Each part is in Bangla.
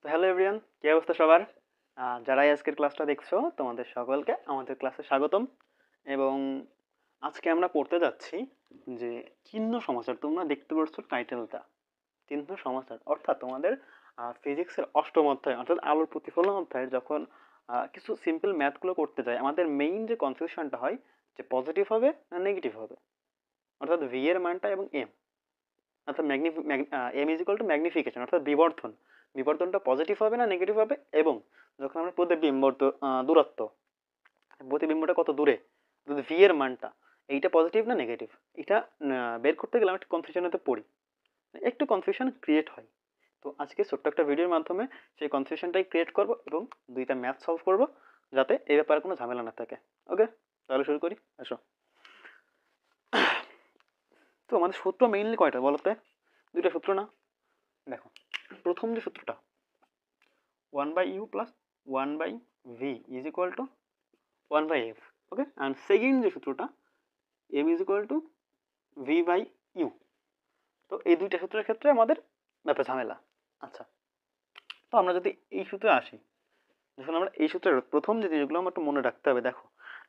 তো হ্যালো এভরিওয়ান, কি অবস্থা সবার? যারাই আজকের ক্লাসটা দেখছো তোমাদের সকলকে আমাদের ক্লাসে স্বাগতম। এবং আজকে আমরা পড়তে যাচ্ছি যে চিহ্ন সমাচার। তোমরা দেখতে পাচ্ছ টাইটেলটা, চিহ্ন সমাচার অর্থাৎ তোমাদের ফিজিক্সের অষ্টম অধ্যায় অর্থাৎ আলোর প্রতিফলন অধ্যায়ের যখন কিছু সিম্পল ম্যাথগুলো করতে যাই, আমাদের মেইন যে কনফিউশনটা হয় যে পজিটিভ হবে না নেগেটিভ হবে, অর্থাৎ ভি এর মানটা এবং এম, অর্থাৎ M is equal to magnification অর্থাৎ বিবর্ধন, বিবর্ধনটা পজিটিভ হবে না নেগেটিভ হবে, এবং যখন আমরা প্রতিবিম্ব দূরত্ব, প্রতিবিম্বটা কত দূরে, ভি এর মানটা এইটা পজিটিভ না নেগেটিভ, এটা বের করতে গেলে আমরা একটু কনফিউশনেতে পড়ি, একটু কনফিউশন ক্রিয়েট হয়। তো আজকে ছোট্ট একটা ভিডিওর মাধ্যমে সেই কনফিউশনটাই ক্রিয়েট করব এবং দুইটা ম্যাথ সলভ করব যাতে এই ব্যাপারে কোনো ঝামেলা না থাকে। ওকে, তাহলে শুরু করি, আসো। তো আমাদের সূত্র মেইনলি কয়টা বলতে? দুইটা সূত্র না? দেখো, প্রথম যে সূত্রটা 1/u plus 1/v is equal to 1/f, okay, and second যে সূত্রটা m is equal to v/u। তো এই দুইটা সূত্রের ক্ষেত্রে আমাদের ব্যাপার ঝামেলা। আচ্ছা, তো আমরা যদি এই সূত্রে আসি, যখন আমরা এই সূত্রের প্রথম যে জিনিসগুলো আমার একটু মনে রাখতে হবে, দেখো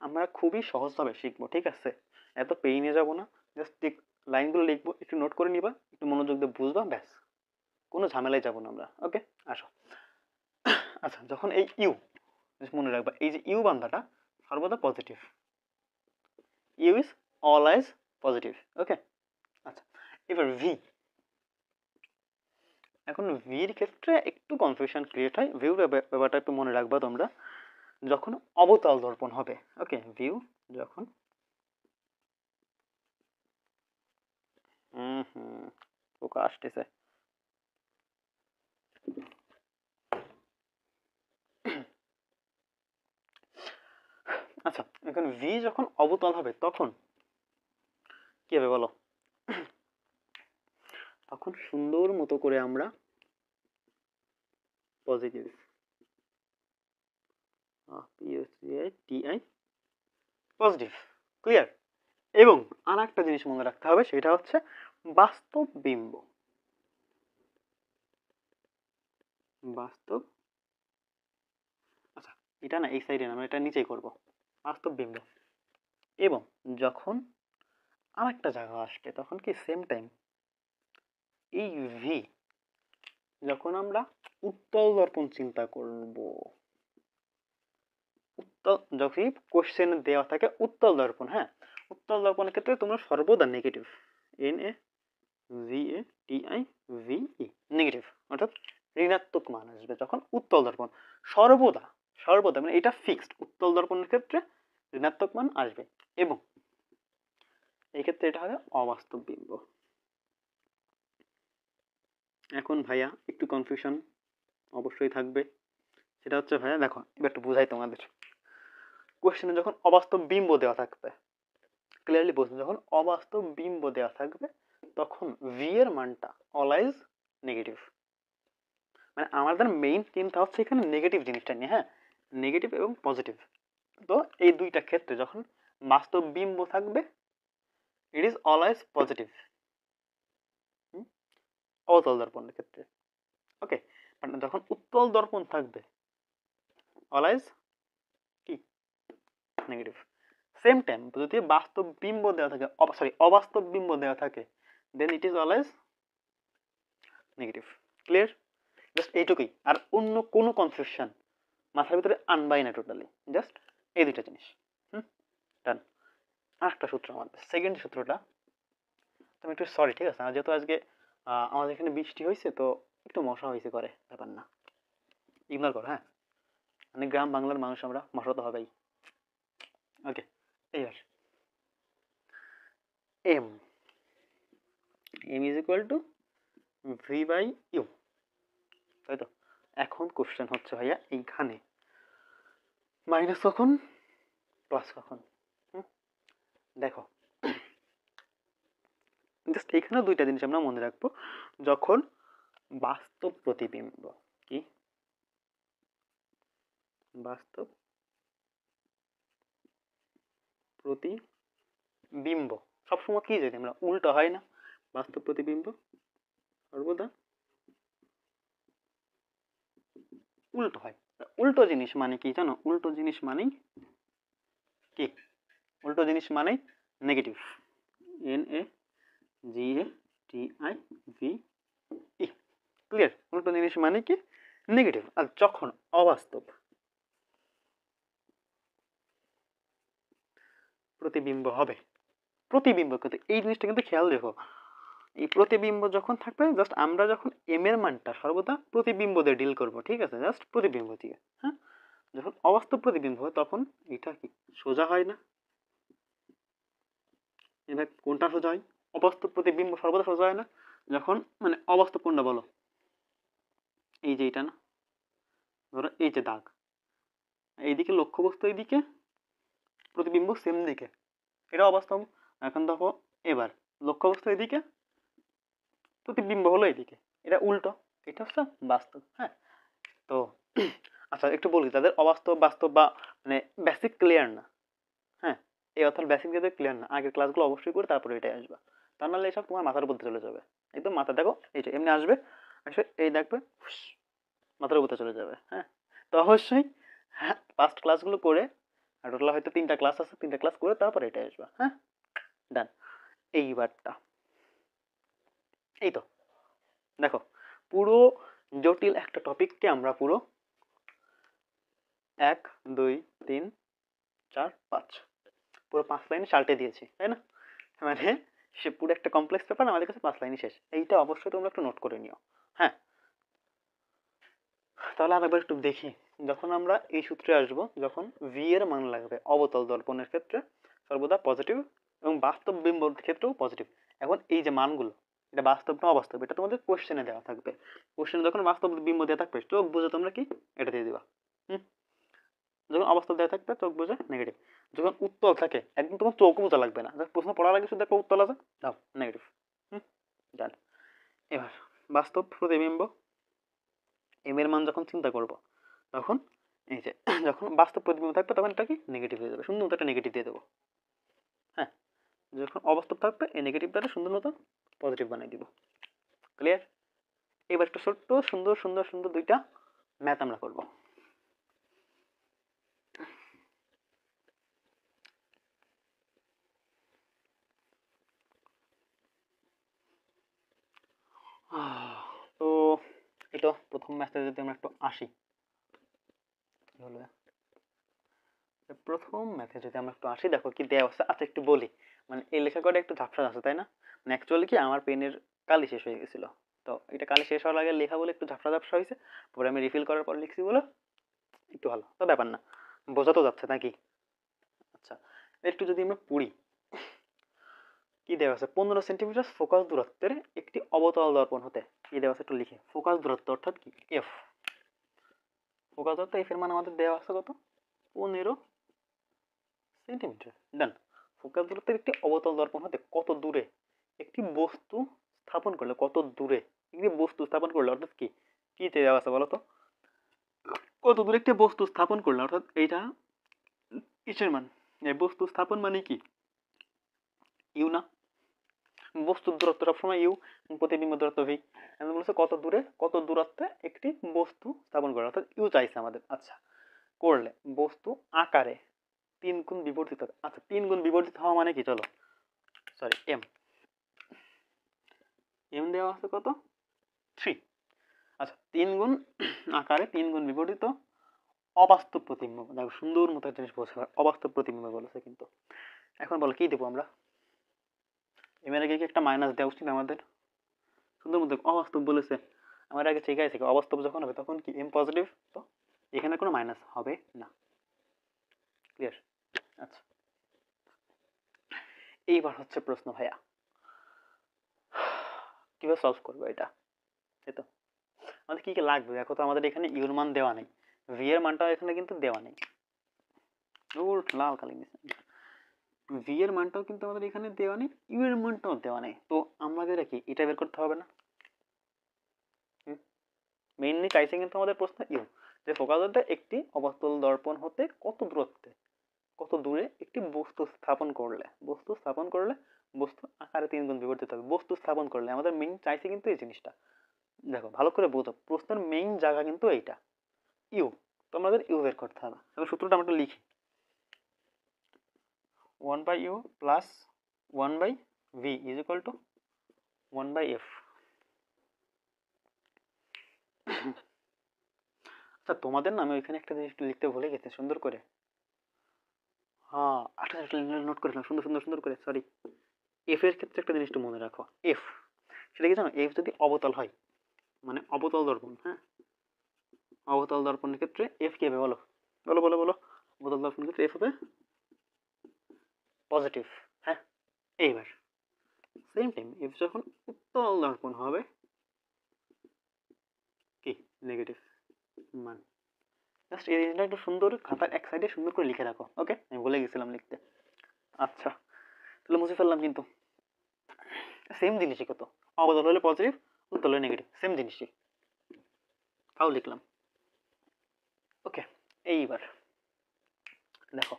আমরা খুবই সহজভাবে শিখবো, ঠিক আছে? এত পেইনে যাব না, জাস্ট লাইনগুলো লিখবো, একটু নোট করে নিবা, একটু মনোযোগ দিয়ে বুঝবা, ব্যাস, কোনো ঝামেলায় যাবো না আমরা। ওকে, আসো। আচ্ছা, যখন এই ইউ, মনে রাখবা এই যে ইউ বান্ধাটা সর্বদা positive, U is always positive. Okay, আচ্ছা, এবার ভি, এখন ভির ক্ষেত্রে একটু কনফিউশন ক্রিয়েট হয়। ভিউ ব্যাপারটা একটু মনে রাখবা তোমরা, যখন অবতল দর্পণ হবে। ওকে, ভিউ যখন পোকা আসতেছে। আচ্ছা, এখন ভি যখন অবতল হবে তখন কি হবে বলো? তখন সুন্দর মতো করে আমরা পজিটিভ পজিটিভ, ক্লিয়ার? এবং আর একটা জিনিস মনে রাখতে হবে, সেটা হচ্ছে বাস্তব বিম্ব, বাস্তব, আচ্ছা এটা না এই সাইডে না, আমরা এটা নিচেই করব, বাস্তব বিম্ব। এবং যখন আর একটা জায়গা আসবে তখন কি সেম টাইম এই ভি, যখন আমরা উত্তল দর্পণ চিন্তা করব, উত্তল যখন কোশ্চেন দেওয়া থাকে উত্তল দর্পণ, হ্যাঁ, উত্তল দর্পণের ক্ষেত্রে তোমরা সর্বদা negative, N A V A T I V E, negative অর্থাৎ ঋণাত্মক মান আসবে যখন উত্তল দর্পণ, সর্বদা, সর্বদা মানে এটা ফিক্সড, উত্তল দর্পণের ক্ষেত্রে ঋণাত্মক মান আসবে। এবং এই ক্ষেত্রে এটা হবে অবাস্তব বিম্ব। এখন ভাইয়া একটু কনফিউশন অবশ্যই থাকবে, সেটা হচ্ছে ভাইয়া দেখো এবার একটু বুঝাই তোমাদের। কোশ্চেনে যখন অবাস্তব বিম্ব দেওয়া থাকবে, ক্লিয়ারলি বুঝবে, যখন অবাস্তব বিম্ব দেওয়া থাকবে তখন ভি এর মানটা অলওয়েজ নেগেটিভ। মানে আমাদের মেইন চিন্তা হচ্ছে এখানে নেগেটিভ জিনিসটা নিয়ে, হ্যাঁ, নেগেটিভ এবং পজিটিভ। তো এই দুইটা ক্ষেত্রে যখন বাস্তব বিম্ব থাকবে ইট ইজ অলওয়েজ পজিটিভ অবতল দর্পণের ক্ষেত্রে। ওকে, মানে যখন উত্তল দর্পণ থাকবে অলওয়েজ কি নেগেটিভ। সেম টাইম যদি বাস্তব বিম্ব দেওয়া থাকে, সরি অবাস্তব বিম্ব দেওয়া থাকে, then it is always negative. Clear? Just এইটুকুই, আর অন্য কোনো কনফিউশন মাথার ভিতরে আনবাই না, টোটালি জাস্ট এই দুইটা জিনিস। ডান। আরেকটা সূত্র আমাদের সেকেন্ড সূত্রটা, তুমি একটু সরি, ঠিক আছে, যেহেতু আজকে আমাদের এখানে বৃষ্টি হয়েছে তো একটু মশা হয়েছে, করে ব্যাপার না, ইগনোর করো, হ্যাঁ, মানে গ্রাম বাংলার মানুষ আমরা, মশা তো হবেই। ওকে, এইবার M, M is equal to V by U, তাই তো? এখন কোশ্চেন হচ্ছে ভাইয়া এইখানে মাইনাস কখন প্লাস কখন? দেখো জাস্ট এইখানে দুইটা জিনিস আমরা মনে রাখবো, যখন বাস্তব প্রতিবিম্ব, কি বাস্তব প্রতিবিম্ব, সবসময় কি জানি আমরা উল্টো হয় না, বাস্তব প্রতিবিম্ব সর্বদা উল্টো হয়। উল্টো জিনিস মানে কি জানো? উল্টো জিনিস মানেই কি? উল্টো জিনিস মানেই নেগেটিভ। NAGATIVE। ক্লিয়ার? উল্টো জিনিস মানে কি? নেগেটিভ। আর যখন অবাস্তব প্রতিবিম্ব হবে, প্রতিবিম্ব কিন্তু এই জিনিসটা কিন্তু খেয়াল রেখো, এই প্রতিবিম্ব যখন থাকবে জাস্ট আমরা যখন এম এর মানটা সর্বদা প্রতিবিম্ব দিয়ে ডিল করবো, ঠিক আছে? জাস্ট প্রতিবিম্ব দিয়ে। হ্যাঁ, যখন অবাস্তব প্রতিবিম্ব হয় তখন এটা কি সোজা হয় না? এবার কোনটা সোজা হয়? অবাস্তব প্রতিবিম্ব সর্বদা সোজা হয় না। যখন মানে অবাস্তব কোনটা বলো? এই যে এটা না, ধরো এই যে দাগ, এইদিকে লক্ষ্যবস্তু, এইদিকে প্রতিবিম্ব সেম দিকে, এটা অবাস্তব। এখন দেখো এবার লক্ষ্যবস্তু এইদিকে, প্রতিবিম্ব হলো এইদিকে, এটা উল্টো, এটা হচ্ছে বাস্তব। হ্যাঁ, তো আচ্ছা একটু বলি, তাদের অবাস্তব বাস্তব বা মানে বেসিক ক্লিয়ার না। হ্যাঁ, এই অর্থাৎ বেসিক যদি ক্লিয়ার না, আগের ক্লাসগুলো অবশ্যই করে তারপরে এটাই আসবা, তা নাহলে এসব তোমার মাথার উপর চলে যাবে। একদম মাথা দেখো এই যে এমনি আসবে, আসবে এই দেখবে মাথার উপরে চলে যাবে। হ্যাঁ, তো অবশ্যই হ্যাঁ ফার্স্ট ক্লাসগুলো করে, আর টোটাল হয়তো 3টা ক্লাস আছে, 3টা ক্লাস করে তারপরে এটা আসবা। হ্যাঁ, ডান। এইবারটা এই তো দেখো, পুরো জটিল একটা টপিককে আমরা পুরো 1 2 3 4 5 পুরো 5 লাইনে সাল্টে দিয়েছি, তাই না? মানে সে পুরো একটা কমপ্লেক্স পেপার আমাদের কাছে 5 লাইনই শেষ। এইটা অবশ্যই তোমরা একটু নোট করে নিও। হ্যাঁ, তাহলে আরেকবার একটু দেখি, যখন আমরা এই সূত্রে আসব, যখন ভি এর মান লাগবে অবতল দর্পণের ক্ষেত্রে সর্বদা পজিটিভ এবং বাস্তব বিম্বর ক্ষেত্রেও পজিটিভ। এখন এই যে মানগুলো, এটা বাস্তব না অবাস্তব, এটা তোমাদের কোশ্চেনে দেওয়া থাকবে। কোশ্চেনে যখন বাস্তব বিম্ব দেওয়া থাকবে চোখ বুঝে তোমরা কি এটা দিয়ে দিবা। হুম, যখন অবাস্তব দেওয়া থাকবে চোখ বুঝে নেগেটিভ। যখন উত্তল থাকে একদম তোমার চোখ বোঝা লাগবে না, প্রশ্ন পড়ার আগে শুধু একটা উত্তল আছে দাও নেগেটিভ। হুম, ডান। এবার বাস্তব প্রতিবিম্ব এম এর মান যখন চিন্তা করব, তখন এই যে যখন বাস্তব প্রতিবিম্ব থাকবে তখন এটা কি নেগেটিভ হয়ে যাবে, সুন্দর মতো একটা নেগেটিভ দিয়ে দেবো। হ্যাঁ, যখন অবাস্তব থাকবে এই নেগেটিভ দ্বারা সুন্দর মতো পজিটিভ বানিয়ে দিব। ক্লিয়ার? এবার একটু ছোট্ট সুন্দর সুন্দর সুন্দর দুইটা ম্যাথ আমরা করব। তো এই তো প্রথম ম্যাথে যদি আমরা একটু আসি, হলো প্রথম ম্যাথে যদি আমরা একটু আসি, দেখো কি দেওয়া আছে। আচ্ছা একটু বলি, মানে এই লেখা করা একটু ঝাপসা আছে তাই না? মানে অ্যাকচুয়ালি কি আমার পেনের কালি শেষ হয়ে গেছিল, তো এটা কালি শেষ হওয়ার আগে লেখা বলে একটু ঝাপসা ঝাপসা হয়েছে, পরে আমি রিফিল করার পর লিখছি বলে একটু ভালো, তো ব্যাপার না, বোঝা তো যাচ্ছে নাকি? আচ্ছা একটু যদি আমরা পড়ি, কি দেওয়া আছে? 15 সেন্টিমিটার ফোকাস দূরত্বের একটি অবতল দর্পণ হতে কি দেওয়া আছে একটু লিখে। ফোকাস দূরত্ব অর্থাৎ কি? এফ। ফোকাস দূরত্ব এফ এর মান আমাদের দেওয়া আছে কত? 15 সেন্টিমিটার। ডান। ফোকাস দূরত্বের একটি অবতল দর্পণ হতে কত দূরে একটি বস্তু স্থাপন করলে, কত দূরে একটি বস্তু স্থাপন করলে অর্থাৎ কি কি দেওয়া আছে বলতো? কত দূরে একটি বস্তু স্থাপন করলে, অর্থাৎ এইটা কিসের মান? এই বস্তু স্থাপন মানে কি? ইউ না? বস্তুর দূরত্ব সবসময় ইউ, প্রতিবিম্ব দূরত্ব ভি। আমি বলছি কত দূরে, কত দূরত্বে একটি বস্তু স্থাপন করে, অর্থাৎ ইউ চাইছে আমাদের। আচ্ছা, করলে বস্তু আকারে 3 গুণ বিবর্ধিত হবে। আচ্ছা 3 গুণ বিবর্ধিত হওয়া মানে কি? চলো সরি এম, এম দেওয়া আছে কত? 3। আচ্ছা 3 গুণ আকারে 3 গুণ বিবর্ধিত অবাস্তব প্রতিবিম্ব, দেখো সুন্দর মতো একটা জিনিস বলছে, অবাস্তব প্রতিবিম্ব বলেছে কিন্তু। এখন বলো কি দেবো আমরা? এম এর আগে কি একটা মাইনাস দেওয়া উচিত আমাদের? সুন্দর মতো অবাস্তব বলেছে, আমার আগে ঠিক আছে, অবাস্তব যখন হবে তখন কি এম পজিটিভ, তো এখানে কোনো মাইনাস হবে না। ক্লিয়ার? আচ্ছা এইবার হচ্ছে প্রশ্ন ভাইয়া, কিভাবে সলভ করবো এটা? তাই তো আমাদের কি কি লাগবে দেখো তো, আমাদের এখানে ইউর মান দেওয়া নেই, ভি এর মানটাও এখানে কিন্তু দেওয়া নেই, লাল কালি ভি এর মানটাও কিন্তু আমাদের এখানে দেওয়া নেই, ইউ এর মানটাও দেওয়া নেই, তো আমাদের কি এটা বের করতে হবে না? মেইনলি চাইছে কিন্তু আমাদের প্রশ্ন ইউ, যে ফোকাস হতে একটি অবতল দর্পণ হতে কত দূরত্বে, কত দূরে একটি বস্তু স্থাপন করলে, বস্তু স্থাপন করলে বস্তু আকারে 3 গুণ বিবর্তিত হবে। বস্তু স্থাপন করলে আমাদের মেইন চাইছে কিন্তু এই জিনিসটা, দেখো ভালো করে বোঝো, প্রশ্নের মেইন জায়গা কিন্তু এইটা। ইউ, তো আমাদের ইউ বের করতে হবে। তাহলে সূত্রটা আমরা একটু লিখি, 1/u plus 1/v is equal two 1/f। আচ্ছা তোমাদের না আমি ওইখানে একটা জিনিস লিখতে ভুলে গেছি সুন্দর করে, হ্যাঁ একটা নোট করে সুন্দর সুন্দর সুন্দর করে, সরি, এফ এর ক্ষেত্রে একটা জিনিস একটু মনে রাখো, এফ সেটা কি জানো, এফ যদি অবতল হয়, মানে অবতল দর্পণ, হ্যাঁ অবতল দর্পণের ক্ষেত্রে এফ কি হবে বলো, বলো বলো বলো, অবতল দর্পণের ক্ষেত্রে এফ হবে পজিটিভ, হ্যাঁ। এইবার সেম টাইম এফ যখন উত্তল দর্পণ হবে কি নেগেটিভ মান। জাস্ট এই জিনিসটা একটু সুন্দর খাতার এক সাইডে সুন্দর করে লিখে রাখো, ওকে, আমি ভুলে গেছিলাম লিখতে। আচ্ছা তাহলে মুছে ফেললাম, কিন্তু সেম জিনিসই কত, অবতল হলে পজিটিভ, উত্তল হলে নেগেটিভ, সেম জিনিসই, তাও লিখলাম, ওকে। এইবার দেখো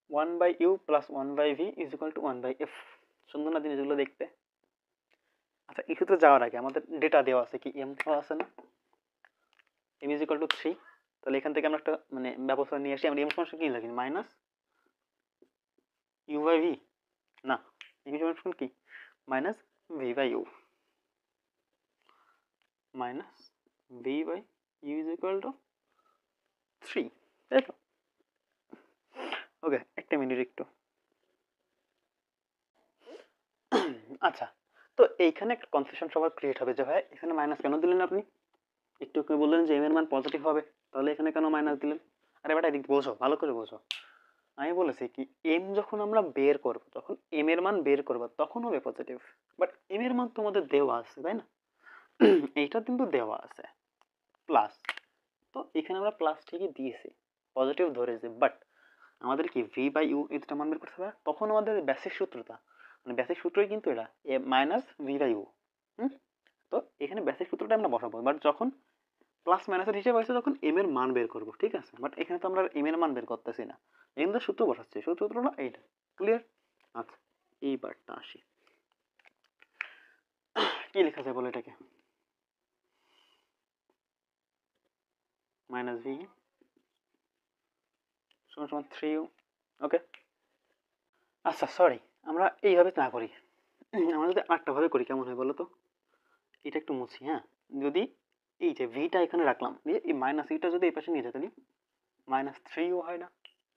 1/u plus 1/v is equal two 1/f, সুন্দর না জিনিসগুলো দেখতে। আচ্ছা এই সূত্রে যাওয়ার আগে আমাদের ডেটা দেওয়া আছে, কি এম দেওয়া আছে না, এম ইজ ইকুয়াল টু 3, তাহলে এখান থেকে আমরা একটা মানে ব্যবস্থা নিয়ে আসি, আমরা এম সমান কি লিখি, মাইনাস ইউ বাই ভি, না এম সমান কি minus V by U, minus V by U is equal to 3, তাই তো, ওকে একটা মিনিট একটু। আচ্ছা তো এইখানে একটা কনফিউশন সবার ক্রিয়েট হবে যে ভাই এখানে মাইনাস কেন দিলেন আপনি, একটু বললেন যে এম এর মান পজিটিভ হবে, তাহলে এখানে কেন মাইনাস দিলেন, আরে বেটা এদিক বোঝো, ভালো করে বোঝো, আমি বলেছি কি এম যখন আমরা বের করব, যখন এম এর মান বের করব তখন হবে পজিটিভ, বাট এম এর মান তোমাদের দেওয়া আছে তাই না, এইটা কিন্তু দেওয়া আছে প্লাস, তো এখানে আমরা প্লাস ঠিকই দিয়েছি, পজিটিভ ধরেছি, বাট আমাদের কি ভি বাই ইউ এটা মান বের করতে হবে, তখন আমাদের বেসিক সূত্রটা, মানে বেসিক সূত্রই কিন্তু এটা এ মাইনাস ভি বাই ইউ, তো এখানে বেসিক সূত্রটা আমরা বসাবো, বাট যখন প্লাস মাইনাসের হিসেবে আছে তখন এম এর মান বের করবো, ঠিক আছে, বাট এখানে তো আমরা এম এর মান বের করতেছি না, এখানে তো সূত্র বসাচ্ছি, সূত্রটা এইটা, ক্লিয়ার। আচ্ছা এইবারটা আসি, কি লেখা যায় বলো এটাকে, মাইনাস ভি সমান সমান 3u, ওকে। আচ্ছা সরি আমরা এইভাবে না করি, আমরা যদি আরেকটা ভাবে করি কেমন হয় বলো তো, এটা একটু মুছি, হ্যাঁ যদি এই যে ভিটা এখানে রাখলাম, দিয়ে এই মাইনাস ইউটা যদি এই পাশে নিয়ে যায় তাহলে মাইনাস 3u হয় না,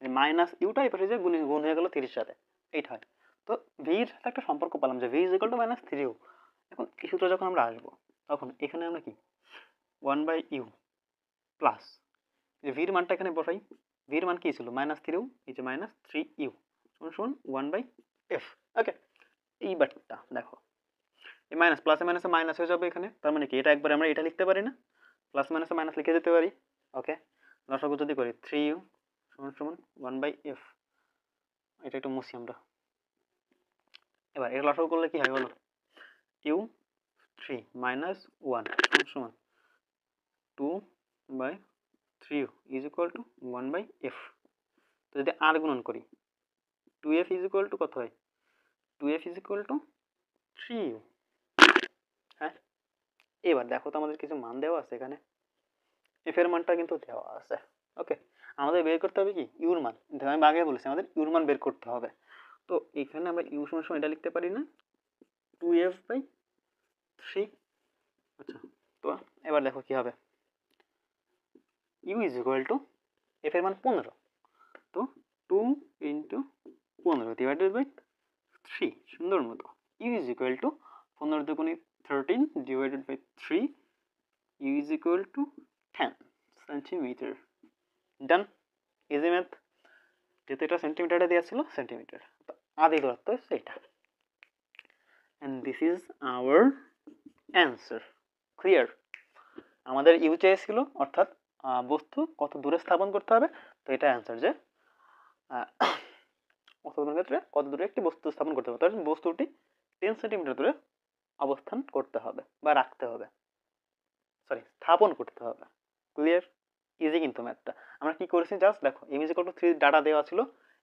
এই মাইনাস ইউটা এই পাশে যে গুণ হয়ে গেল 30 সাথে, এইটা হয়, তো ভির সাথে একটা সম্পর্ক পেলাম যে V is equal two minus 3u। এখন এই সূত্র যখন আমরা আসবো তখন এখানে আমরা কি 1/u প্লাস যে ভির মানটা এখানে বসাই, ভির মান কি ছিল মাইনাস 3u, এই যে মাইনাস 3u সমান 1/f, ওকে। এইবারটা দেখো এই মাইনাস প্লাসে মাইনাসে মাইনাস হয়ে যাবে এখানে, তার মানে কি এটা একবার আমরা এটা লিখতে পারি না, প্লাস মাইনাসে মাইনাস লিখে যেতে পারি, ওকে। লসাগু যদি করি 3u সমান 1/f, এটা একটু মুছি আমরা, এবার এটা লসাগু করলে কি হয় বলো, u 3 মাইনাস 1 সমান 2/3u is equal two 1/f, তো যদি আর গুণন করি 2f ইজ ইকুয়াল টু কত হয়, 2f is equal two 3u, হ্যাঁ। এবার দেখো তো আমাদের কিছু মান দেওয়া আছে এখানে, এফ এর মানটা কিন্তু দেওয়া আছে, ওকে। আমাদের বের করতে হবে কি ইউর মান, আমি আগে বলেছি আমাদের ইউর মান বের করতে হবে, তো এখানে আমরা ইউ সমান এটা লিখতে পারি না 2f/3, আচ্ছা তো এবার দেখো কি হবে, U is equal to F এর মান 15, তো 2 ইন্টু 15 ডিভাইডেড বাই 3, সুন্দর মতো ইউ ইজ ইকুয়াল টু 15 দুগুণে 13 divided by 3, U is equal to 10 centimetre, done, easy math, যেহেতু এটা সেন্টিমিটারে দেওয়া ছিল সেন্টিমিটার, তো আদি দূরত্ব হচ্ছে এটা, and this is our answer, clear. আমাদের ইউ চেয়েছিল অর্থাৎ বস্তু কত দূরে স্থাপন করতে হবে, তো এটা অ্যান্সার যে উৎপাদনের ক্ষেত্রে কত দূরে একটি বস্তু স্থাপন করতে হবে, তাহলে বস্তুটি 10 সেন্টিমিটার দূরে অবস্থান করতে হবে বা রাখতে হবে, সরি স্থাপন করতে হবে, ক্লিয়ার, ইজি কিন্তু ম্যাথটা। আমরা কি করেছি জাস্ট দেখো M is equal to 3 data দেওয়া ছিল,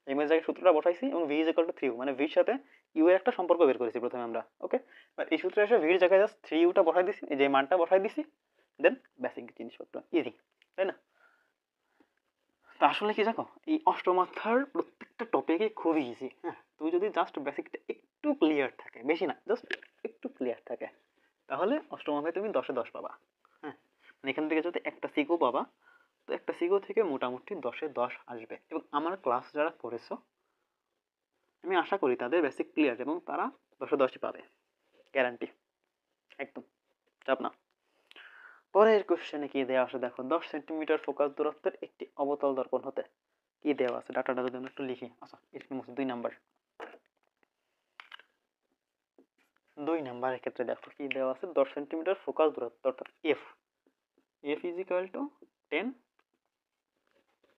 এম এর জায়গায় সূত্রটা বসাইছি এবং V is equal two 3u, মানে ভির সাথে ইউ এর একটা সম্পর্ক বের করেছি প্রথমে আমরা, ওকে। এবার এই সূত্রে এসে ভির জায়গায় জাস্ট 3uটা বসাই দিছি, এই যে মানটা বসাই দিছি, দেন বেসিক জিনিসপত্র, ইজি, তাই না? তো আসলে কি জানো, এই অষ্টম অধ্যায়ের প্রত্যেকটা টপিকই খুবই ইজি। হ্যাঁ, তুমি যদি জাস্ট বেসিকটা একটু ক্লিয়ার থাকে, বেশি না, জাস্ট একটু ক্লিয়ার থাকে, তাহলে অষ্টম অধ্যায়ে তুমি 10-এ 10 পাবা। হ্যাঁ, মানে এখান থেকে যদি একটা সিকো পাবা, তো একটা সিকো থেকে মোটামুটি 10-এ 10 আসবে। এবং আমার ক্লাস যারা করেছো, আমি আশা করি তাদের বেসিক ক্লিয়ার এবং তারা 10-এ 10ই পাবে, গ্যারান্টি, একদম, চাপ না। পরের কোশ্চেনে কি দেওয়া আছে দেখো, 10 সেন্টিমিটার ফোকাস দূরত্বের একটি অবতল দর্পণ হতে কি দেওয়া আছে, ডাটাটা যদি আমরা একটু লিখি। আচ্ছা, এটা মুছে 2 নাম্বার। 2 নাম্বারের ক্ষেত্রে দেখো কি দেওয়া আছে, 10 সেন্টিমিটার ফোকাস দূরত্ব অর্থাৎ F, F is equal to 10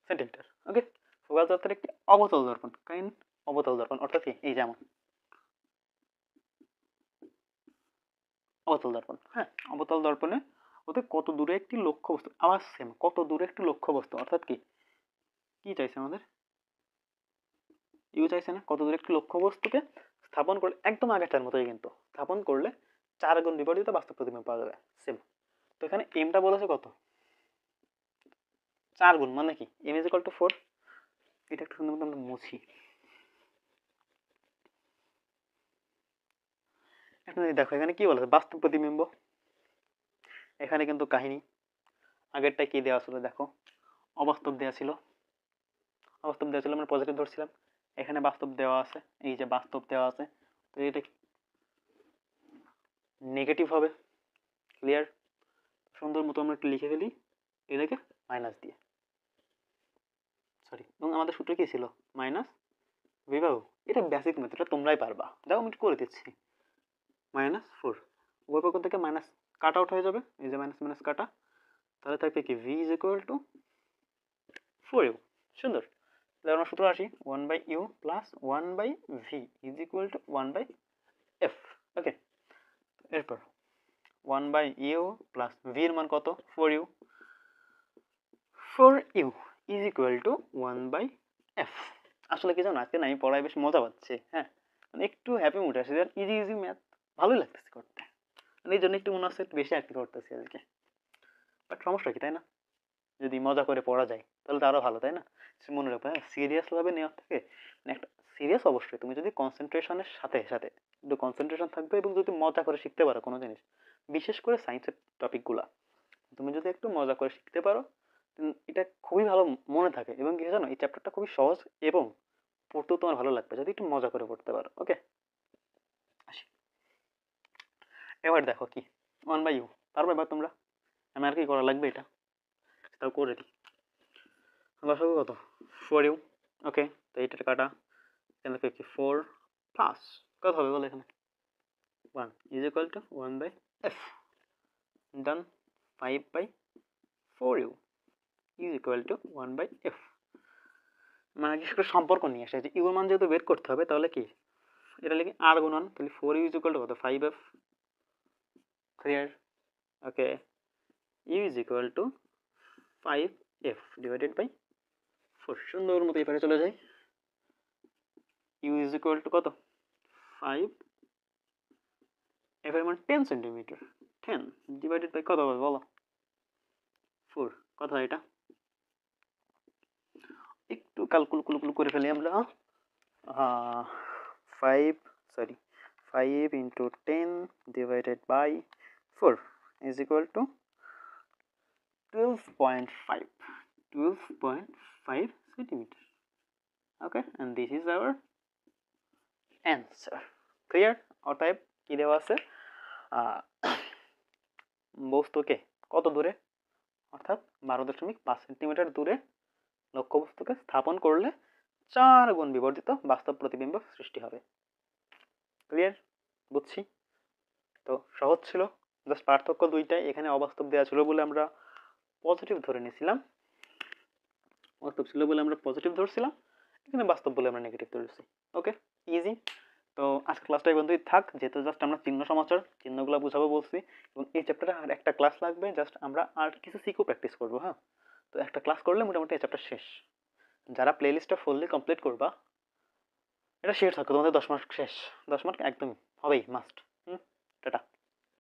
centimetre. Okay, focus দূরত্বের একটি অবতল দর্পণ, কাইন্ড অবতল দর্পণ অর্থাৎ কি, এই যেমন অবতল দর্পণ। হ্যাঁ, অবতল দর্পণে ওতে কত দূরে একটি লক্ষ্য বস্তু, আবার সেম কত দূরে একটি লক্ষ্য বস্তু, অর্থাৎ কি কি চাইছে আমাদের, ইউ চাইছে না, কত দূরে একটি লক্ষ্য বস্তুকে স্থাপন করলে, একদম আগেরটার মতোই কিন্তু, স্থাপন করলে 4 গুণ বিপরীত বাস্তব প্রতিবিম্ব পাওয়া যাবে, সেম। তো এখানে এমটা বলেছে কত, 4 গুণ, মানে কি এম ইজ ইকুয়াল টু 4। এটা একটু সুন্দর মতো আমরা মুছি। এখন দেখো এখানে কি বলেছে, বাস্তব প্রতিবিম্ব। এখানে কিন্তু কাহিনী, আগেরটা কি দেওয়া ছিল দেখো, অবাস্তব দেওয়া ছিল, অবাস্তব দেওয়া ছিল, আমরা পজিটিভ ধরছিলাম। এখানে বাস্তব দেওয়া আছে, এই যে বাস্তব দেওয়া আছে, তো এটা নেগেটিভ হবে, ক্লিয়ার। সুন্দর মতো আমরা একটু লিখে ফেলি এটাকে মাইনাস দিয়ে, সরি, এবং আমাদের সূত্র কি ছিল, মাইনাস ভি বাহু। এটা বেসিক মেথড, এটা তোমরাই পারবা, যাও আমি একটু করে দিচ্ছি। -4, উভয় পক্ষ থেকে মাইনাস কাট আউট হয়ে যাবে, এই যে মাইনাস মাইনাস কাটা, তাহলে থাকবে কি V is equal two 4u। সুন্দর, তাহলে আমরা সূত্র আসি, 1/u plus 1/v is equal two 1/f। ওকে, এরপর 1/u প্লাস v এর মান কত, 4u, 4u is equal two 1/f। আসলে কি জানো, আজকে না আমি পড়ায় বেশ মজা পাচ্ছি। হ্যাঁ, মানে একটু হ্যাপি মুড আছে, ইজি ইজি ম্যাথ ভালোই লাগতেছে করতে, মানে এই জন্য একটু মনে হচ্ছে বেশি আর কি করতেছি আজকে। বাট সমস্যা কি, তাই না? যদি মজা করে পড়া যায় তাহলে তো আরো ভালো, তাই না? মনে রাখবে, হ্যাঁ, সিরিয়াস ভাবে নেওয়ার থেকে, মানে একটা সিরিয়াস অবশ্যই, তুমি যদি কনসেন্ট্রেশনের সাথে সাথে একটু কনসেন্ট্রেশন থাকবে এবং যদি মজা করে শিখতে পারো কোনো জিনিস, বিশেষ করে সায়েন্সের টপিকগুলা তুমি যদি একটু মজা করে শিখতে পারো, এটা খুবই ভালো মনে থাকে। এবং কি জানো, এই চ্যাপ্টারটা খুবই সহজ এবং পড়তেও তোমার ভালো লাগবে যদি একটু মজা করে পড়তে পারো। ওকে, আসি, এবার দেখো কি 1/u, পারবে এবার তোমরা, আমি আর কি করা লাগবে, এটা তাও করে দিই। লসাগু কত, 4u। ওকে, তো এইটা কাটা, এখানে কি 4 প্লাস কত হবে বলো এখানে, 1 is equal two 1/f, done. 5/4u is equal two 1/f, মানে কি একটা সম্পর্ক নিয়ে আসে যে ইউর মান যেহেতু বের করতে হবে, তাহলে কি এটা লিখে আর গুণন, তাহলে 4u ইজ ইকুয়াল টু কত, 5f, clear. Okay, U is equal to 5f divided by 4, সুন্দর মতো এপারে চলে যায়। ইউ ইজ ইকুয়াল টু কত, 5, এফের মান 10 সেন্টিমিটার, 10 ডিভাইডেড বাই কত হবে বলো, 4, কত হয় এটা, একটু ক্যালকুল করে ফেলি আমরা। 5 into 10 divided by 4 is equal to 12.5 centimeter. Okay, and this is our answer. Clear? অতএব কি দেওয়া আছে, বস্তুকে কত দূরে, অর্থাৎ 12.5 সেন্টিমিটার দূরে লক্ষ্যবস্তুকে স্থাপন করলে 4 গুণ বিবর্ধিত বাস্তব প্রতিবিম্ব সৃষ্টি হবে। ক্লিয়ার? বুঝছি। তো সহজ ছিল, জাস্ট পার্থক্য দুইটাই, এখানে অবাস্তব দেওয়া ছিল বলে আমরা পজিটিভ ধরে নিয়েছিলাম, বাস্তব ছিল বলে আমরা পজিটিভ ধরছিলাম, এখানে বাস্তব বলে আমরা নেগেটিভ ধরেছি। ওকে, ইজি। তো আজকে ক্লাসটা এই বন্ধুই থাক, যেহেতু জাস্ট আমরা চিহ্ন সমাচার চিহ্নগুলো বুঝাবো বলছি, এবং এই চ্যাপ্টারে আর একটা ক্লাস লাগবে, জাস্ট আমরা আর কিছু সিকো প্র্যাকটিস করবো। হ্যাঁ, তো একটা ক্লাস করলে মোটামুটি এই চ্যাপ্টার শেষ। যারা প্লে লিস্টটা ফুললি কমপ্লিট করবা, এটা শেয়ার থাকো তোমাদের 10 মার্ক শেষ, 10 মার্ক একদম হবেই, মাস্ট। টাটা।